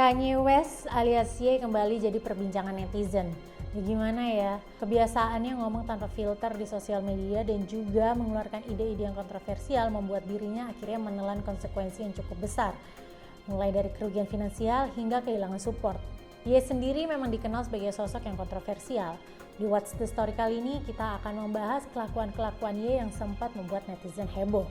Kanye West alias Ye kembali jadi perbincangan netizen. Ya gimana ya, kebiasaannya ngomong tanpa filter di sosial media dan juga mengeluarkan ide-ide yang kontroversial membuat dirinya akhirnya menelan konsekuensi yang cukup besar. Mulai dari kerugian finansial hingga kehilangan support. Ye sendiri memang dikenal sebagai sosok yang kontroversial. Di What's the Story kali ini kita akan membahas kelakuan-kelakuan Ye yang sempat membuat netizen heboh.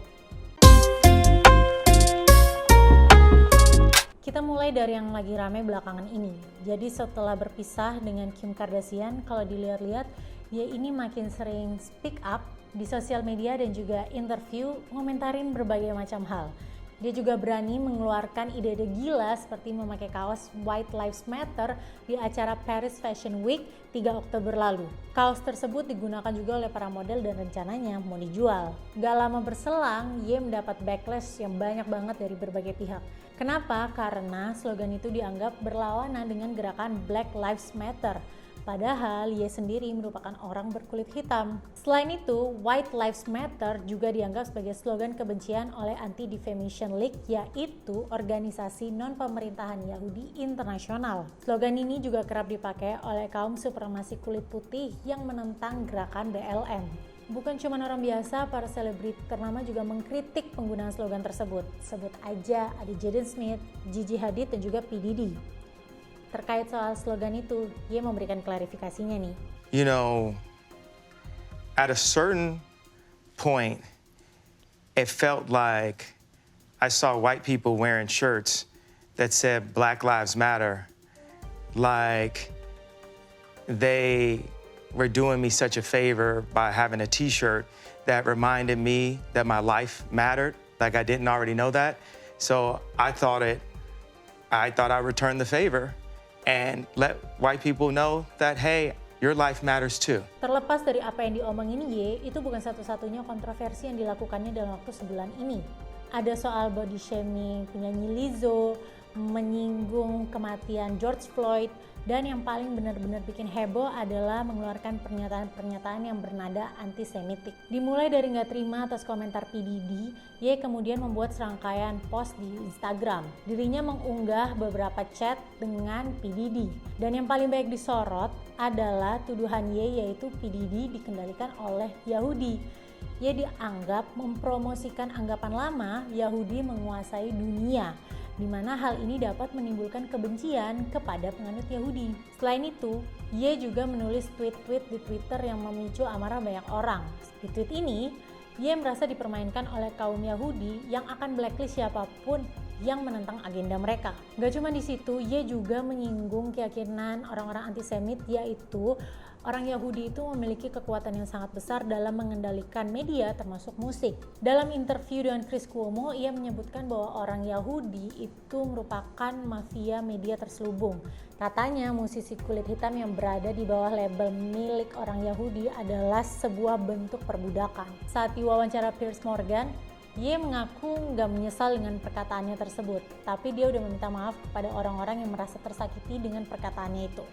Kita mulai dari yang lagi rame belakangan ini. Jadi setelah berpisah dengan Kim Kardashian, kalau dilihat-lihat, Ye ini makin sering speak up di sosial media dan juga interview ngomentarin berbagai macam hal. Dia juga berani mengeluarkan ide-ide gila seperti memakai kaos White Lives Matter di acara Paris Fashion Week 3 Oktober lalu. Kaos tersebut digunakan juga oleh para model dan rencananya mau dijual. Gak lama berselang, Ye mendapat backlash yang banyak banget dari berbagai pihak. Kenapa? Karena slogan itu dianggap berlawanan dengan gerakan Black Lives Matter. Padahal Ye sendiri merupakan orang berkulit hitam. Selain itu, White Lives Matter juga dianggap sebagai slogan kebencian oleh Anti-Defamation League, yaitu organisasi non-pemerintahan Yahudi internasional. Slogan ini juga kerap dipakai oleh kaum supremasi kulit putih yang menentang gerakan BLM. Bukan cuma orang biasa, para selebriti ternama juga mengkritik penggunaan slogan tersebut. Sebut aja ada Jaden Smith, Gigi Hadid, dan juga P. Diddy. Terkait soal slogan itu, Ye memberikan klarifikasinya nih. You know, at a certain point, it felt like I saw white people wearing shirts that said Black Lives Matter, like they were doing me such a favor by having a t-shirt that reminded me that my life mattered, like I didn't already know that. So I thought I'd return the favor and let white people know that, hey, your life matters too. Terlepas dari apa yang diomongin Ye, itu bukan satu-satunya kontroversi yang dilakukannya dalam waktu sebulan ini. Ada soal body shaming penyanyi Lizzo, menyinggung kematian George Floyd, dan yang paling benar-benar bikin heboh adalah mengeluarkan pernyataan-pernyataan yang bernada antisemitik. Dimulai dari nggak terima atas komentar P. Diddy, Ye kemudian membuat serangkaian post di Instagram. Dirinya mengunggah beberapa chat dengan P. Diddy. Dan yang paling banyak disorot adalah tuduhan Ye, yaitu P. Diddy dikendalikan oleh Yahudi. Ye dianggap mempromosikan anggapan lama Yahudi menguasai dunia, di mana hal ini dapat menimbulkan kebencian kepada penganut Yahudi. Selain itu, Ye juga menulis tweet-tweet di Twitter yang memicu amarah banyak orang. Di tweet ini, Ye merasa dipermainkan oleh kaum Yahudi yang akan blacklist siapapun yang menentang agenda mereka. Gak cuma di situ, Ye juga menyinggung keyakinan orang-orang antisemit, yaitu orang Yahudi itu memiliki kekuatan yang sangat besar dalam mengendalikan media termasuk musik. Dalam interview dengan Chris Cuomo, ia menyebutkan bahwa orang Yahudi itu merupakan mafia media terselubung. Katanya musisi kulit hitam yang berada di bawah label milik orang Yahudi adalah sebuah bentuk perbudakan. Saat diwawancara Piers Morgan, Ye mengaku nggak menyesal dengan perkataannya tersebut, tapi dia udah meminta maaf kepada orang-orang yang merasa tersakiti dengan perkataannya itu.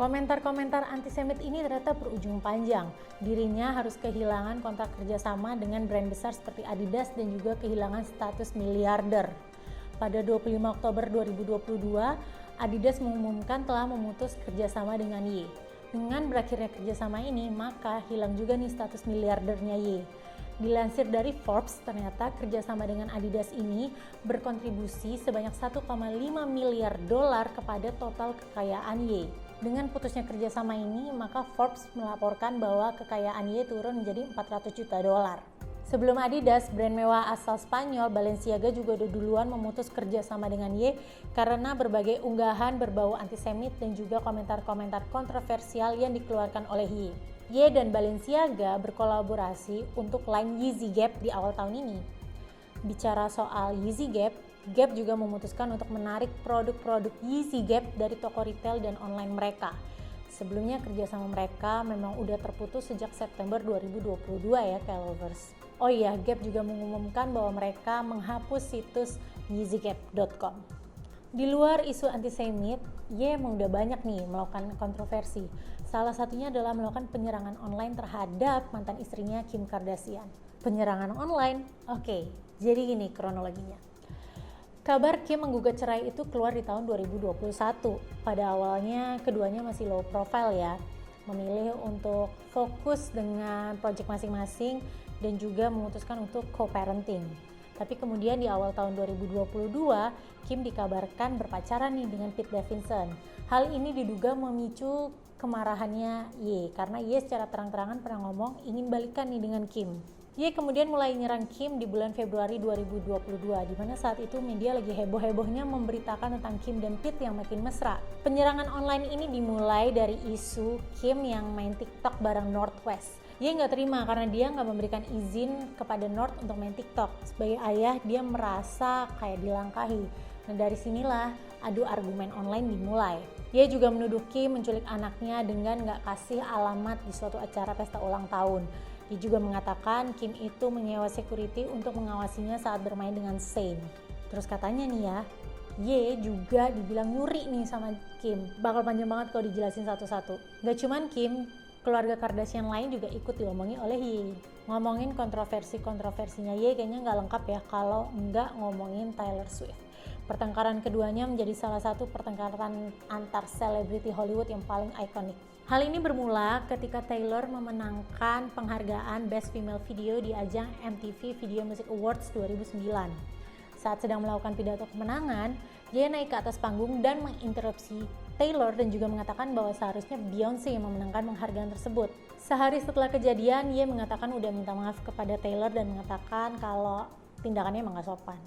Komentar-komentar antisemit ini ternyata berujung panjang. Dirinya harus kehilangan kontrak kerjasama dengan brand besar seperti Adidas dan juga kehilangan status miliarder. Pada 25 Oktober 2022, Adidas mengumumkan telah memutus kerjasama dengan Ye. Dengan berakhirnya kerjasama ini, maka hilang juga nih status miliardernya Ye. Dilansir dari Forbes, ternyata kerjasama dengan Adidas ini berkontribusi sebanyak 1,5 miliar dolar kepada total kekayaan Ye. Dengan putusnya kerjasama ini, maka Forbes melaporkan bahwa kekayaan Ye turun menjadi 400 juta dolar. Sebelum Adidas, brand mewah asal Spanyol Balenciaga juga udah duluan memutus kerjasama dengan Ye karena berbagai unggahan berbau antisemit dan juga komentar-komentar kontroversial yang dikeluarkan oleh Ye. Ye dan Balenciaga berkolaborasi untuk line Yeezy Gap di awal tahun ini. Bicara soal Yeezy Gap, Gap juga memutuskan untuk menarik produk-produk Yeezy Gap dari toko retail dan online mereka. Sebelumnya kerjasama mereka memang udah terputus sejak September 2022 ya, Lovers. Oh iya, Gap juga mengumumkan bahwa mereka menghapus situs yeezygap.com. Di luar isu antisemit, Ye emang udah banyak nih melakukan kontroversi. Salah satunya adalah melakukan penyerangan online terhadap mantan istrinya Kim Kardashian. Penyerangan online? Oke, jadi gini kronologinya. Kabar Kim menggugat cerai itu keluar di tahun 2021. Pada awalnya keduanya masih low profile ya, memilih untuk fokus dengan proyek masing-masing dan juga memutuskan untuk co-parenting. Tapi kemudian di awal tahun 2022, Kim dikabarkan berpacaran nih dengan Pete Davidson. Hal ini diduga memicu kemarahannya Ye, karena Ye secara terang-terangan pernah ngomong ingin balikan nih dengan Kim. Ye kemudian mulai nyerang Kim di bulan Februari 2022, di mana saat itu media lagi heboh-hebohnya memberitakan tentang Kim dan Pete yang makin mesra. Penyerangan online ini dimulai dari isu Kim yang main TikTok bareng North West. Ye nggak terima karena dia nggak memberikan izin kepada North untuk main TikTok. Sebagai ayah, dia merasa kayak dilangkahi. Nah dari sinilah adu argumen online dimulai. Ye juga menuduh Kim menculik anaknya dengan nggak kasih alamat di suatu acara pesta ulang tahun. Dia juga mengatakan Kim itu menyewa security untuk mengawasinya saat bermain dengan Zayn. Terus katanya nih ya, Ye juga dibilang nyuri nih sama Kim. Bakal panjang banget kalau dijelasin satu-satu. Gak cuman Kim, keluarga Kardashian lain juga ikut diomongin oleh Ye. Ngomongin kontroversinya Ye kayaknya nggak lengkap ya kalau nggak ngomongin Taylor Swift. Pertengkaran keduanya menjadi salah satu pertengkaran antar selebriti Hollywood yang paling ikonik. Hal ini bermula ketika Taylor memenangkan penghargaan Best Female Video di ajang MTV Video Music Awards 2009. Saat sedang melakukan pidato kemenangan, Ye naik ke atas panggung dan menginterupsi Taylor dan juga mengatakan bahwa seharusnya Beyonce yang memenangkan penghargaan tersebut. Sehari setelah kejadian, Ye mengatakan udah minta maaf kepada Taylor dan mengatakan kalau tindakannya emang gak sopan.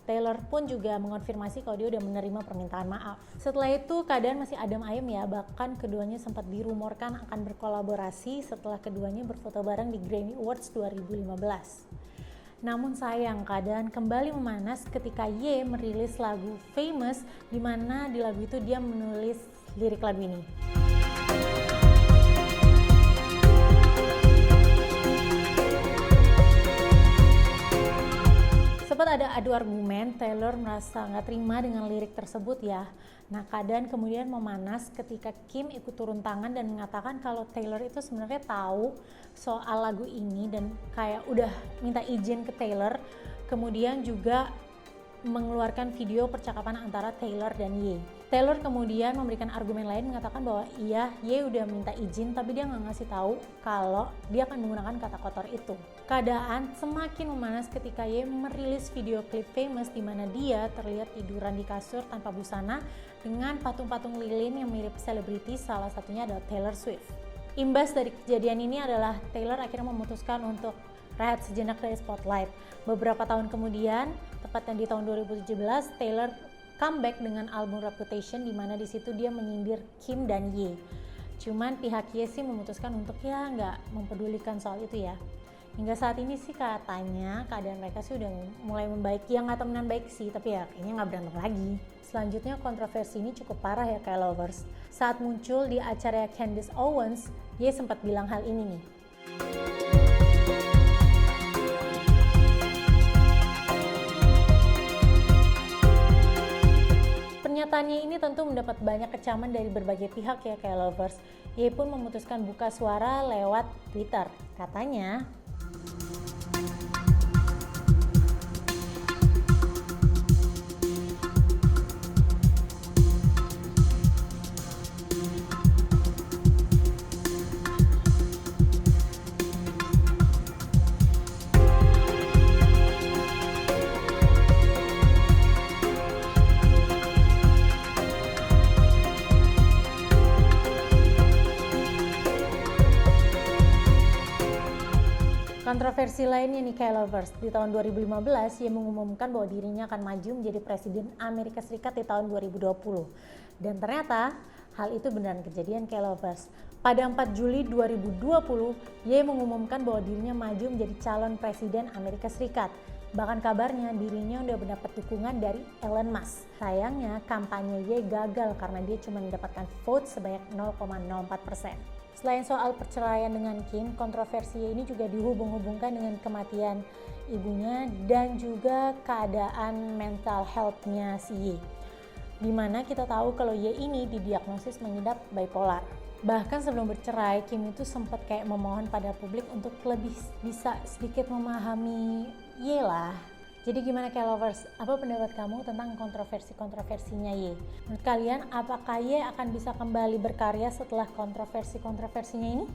Taylor pun juga mengonfirmasi kalau dia udah menerima permintaan maaf. Setelah itu keadaan masih adem ayem ya, bahkan keduanya sempat dirumorkan akan berkolaborasi setelah keduanya berfoto bareng di Grammy Awards 2015. Namun sayang, keadaan kembali memanas ketika Ye merilis lagu Famous, di mana di lagu itu dia menulis lirik lagu ini. Sempat ada adu argumen, Taylor merasa nggak terima dengan lirik tersebut ya. Nah keadaan kemudian memanas ketika Kim ikut turun tangan dan mengatakan kalau Taylor itu sebenarnya tahu soal lagu ini dan kayak udah minta izin ke Taylor. Kemudian juga mengeluarkan video percakapan antara Taylor dan Ye. Taylor kemudian memberikan argumen lain mengatakan bahwa iya, Ye udah minta izin tapi dia nggak ngasih tahu kalau dia akan menggunakan kata kotor itu. Keadaan semakin memanas ketika Ye merilis video klip Famous di mana dia terlihat tiduran di kasur tanpa busana dengan patung-patung lilin yang mirip selebriti, salah satunya adalah Taylor Swift. Imbas dari kejadian ini adalah Taylor akhirnya memutuskan untuk rehat sejenak dari spotlight. Beberapa tahun kemudian, tepatnya di tahun 2017, Taylor comeback dengan album Reputation di mana di situ dia menyindir Kim dan Ye. Cuman pihak Ye sih memutuskan untuk ya nggak mempedulikan soal itu ya. Hingga saat ini sih katanya keadaan mereka sih udah mulai membaik. Ya nggak temenan baik sih, tapi ya kayaknya nggak berantem lagi. Selanjutnya kontroversi ini cukup parah ya kayak lovers. Saat muncul di acara Candace Owens, Ye sempat bilang hal ini nih. Pernyataannya ini tentu mendapat banyak kecaman dari berbagai pihak ya kayak lovers. Ye pun memutuskan buka suara lewat Twitter. Katanya, kontroversi lainnya nih kayak lovers. Di tahun 2015, Ye mengumumkan bahwa dirinya akan maju menjadi Presiden Amerika Serikat di tahun 2020. Dan ternyata hal itu beneran kejadian kayak lovers. Pada 4 Juli 2020, Ye mengumumkan bahwa dirinya maju menjadi calon Presiden Amerika Serikat. Bahkan kabarnya dirinya udah mendapat dukungan dari Elon Musk. Sayangnya kampanye Ye gagal karena dia cuma mendapatkan vote sebanyak 0,04%. Selain soal perceraian dengan Kim, kontroversi ini juga dihubung-hubungkan dengan kematian ibunya dan juga keadaan mental health-nya si Ye. Dimana kita tahu kalau Ye ini didiagnosis mengidap bipolar. Bahkan sebelum bercerai, Kim itu sempat kayak memohon pada publik untuk lebih bisa sedikit memahami Ye lah. Jadi gimana K-lovers, apa pendapat kamu tentang kontroversi-kontroversinya Ye? Menurut kalian, apakah Ye akan bisa kembali berkarya setelah kontroversi-kontroversinya ini?